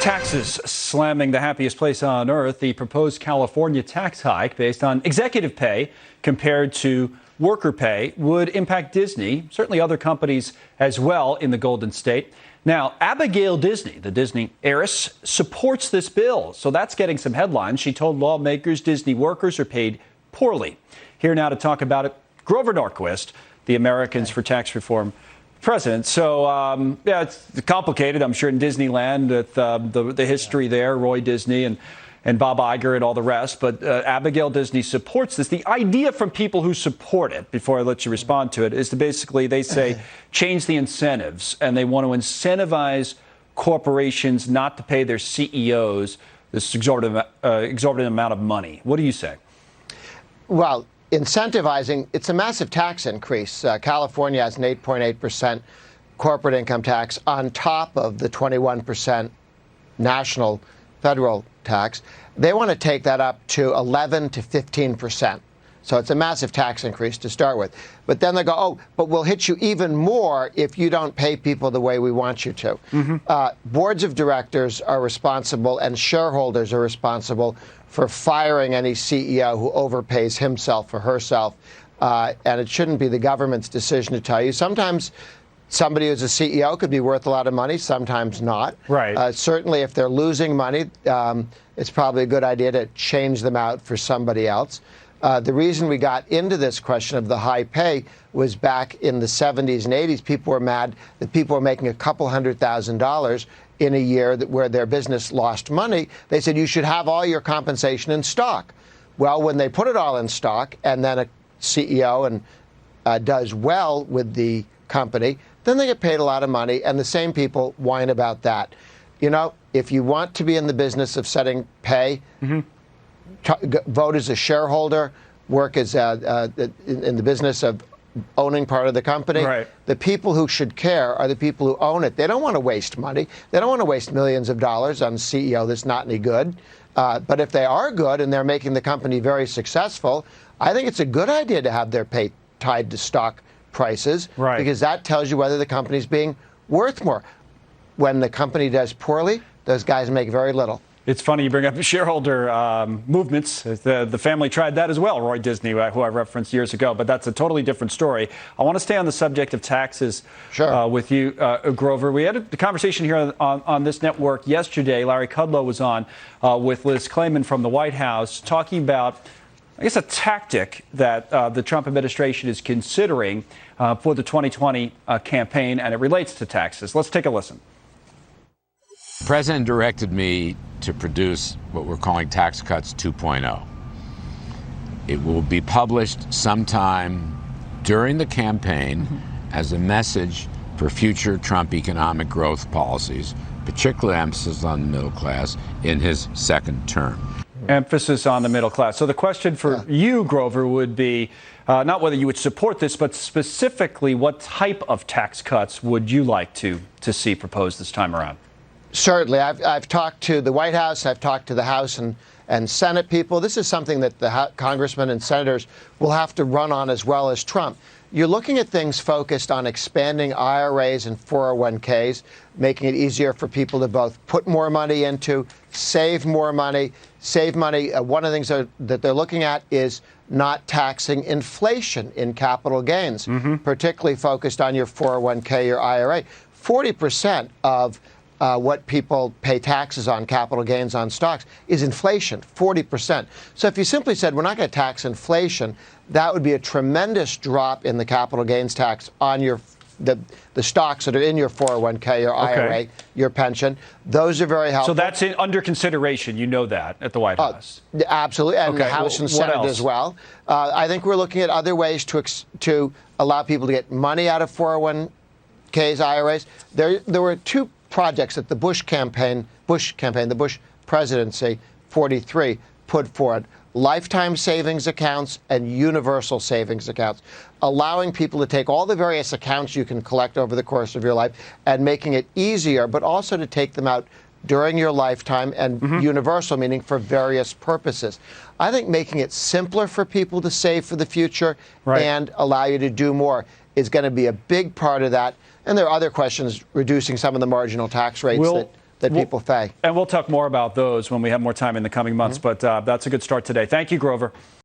Taxes slamming the happiest place on earth. The proposed California tax hike based on executive pay compared to worker pay would impact Disney, certainly other companies as well in the Golden State. Now, Abigail Disney, the Disney heiress, supports this bill. So that's getting some headlines. She told lawmakers Disney workers are paid poorly. Here now to talk about it, Grover Norquist, the Americans for Tax Reform president. So, it's complicated, I'm sure, in Disneyland with the history there, Roy Disney and Bob Iger and all the rest. But Abigail Disney supports this. The idea from people who support it, before I let you respond to it, is to basically, they say, change the incentives. And they want to incentivize corporations not to pay their CEOs this exorbitant amount of money. What do you say? Well, incentivizing, it's a massive tax increase. California has an 8.8% corporate income tax on top of the 21% national federal tax. They want to take that up to 11 to 15%. So it's a massive tax increase to start with. But then they go, oh, but we'll hit you even more if you don't pay people the way we want you to. Boards of directors are responsible and shareholders are responsible for firing any CEO who overpays himself or herself. And it shouldn't be the government's decision to tell you. Sometimes somebody who's a CEO could be worth a lot of money, sometimes not. Right. Certainly if they're losing money, it's probably a good idea to change them out for somebody else. The reason we got into this question of the high pay was back in the 70s and 80s. People were mad that people were making a couple $100,000 in a year where their business lost money. They said you should have all your compensation in stock. Well, when they put it all in stock and then a CEO does well with the company, then they get paid a lot of money, and the same people whine about that. You know, if you want to be in the business of setting pay, vote as a shareholder, work as in the business of owning part of the company. Right. The people who should care are the people who own it. They don't want to waste money. They don't want to waste millions of dollars on a CEO that's not any good. But if they are good and they're making the company very successful, I think it's a good idea to have their pay tied to stock prices, right, because that tells you whether the company's being worth more. When the company does poorly, those guys make very little. It's funny you bring up shareholder movements. The family tried that as well, Roy Disney, who I referenced years ago, but that's a totally different story. I want to stay on the subject of taxes with you, Grover. We had a conversation here on this network yesterday. Larry Kudlow was on with Liz Clayman from the White House talking about, I guess, a tactic that the Trump administration is considering for the 2020 campaign, and it relates to taxes. Let's take a listen. The president directed me to produce what we're calling Tax Cuts 2.0. It will be published sometime during the campaign as a message for future Trump economic growth policies, particular emphasis on the middle class in his second term. Emphasis on the middle class. So the question for you, Grover, would be not whether you would support this, but specifically what type of tax cuts would you like to see proposed this time around? Certainly. I've talked to the White House. I've talked to the House and Senate people. This is something that the congressmen and senators will have to run on as well as Trump. You're looking at things focused on expanding IRAs and 401ks, making it easier for people to both put more money into, save more money, save money. One of the things that they're looking at is not taxing inflation in capital gains, particularly focused on your 401k, your IRA. 40% of what people pay taxes on, capital gains on stocks, is inflation, 40%. So if you simply said, we're not going to tax inflation, that would be a tremendous drop in the capital gains tax on the stocks that are in your 401k, your IRA, your pension. Those are very helpful. So that's under consideration. You know that at the White House. Absolutely, and the House and Senate as well. I think we're looking at other ways to allow people to get money out of 401ks, IRAs. There were two projects that the Bush presidency, 43, put forward: lifetime savings accounts and universal savings accounts, allowing people to take all the various accounts you can collect over the course of your life and making it easier, but also to take them out during your lifetime, and universal, meaning for various purposes. I think making it simpler for people to save for the future and allow you to do more is going to be a big part of that. And there are other questions, reducing some of the marginal tax rates that people pay. And we'll talk more about those when we have more time in the coming months. But that's a good start today. Thank you, Grover.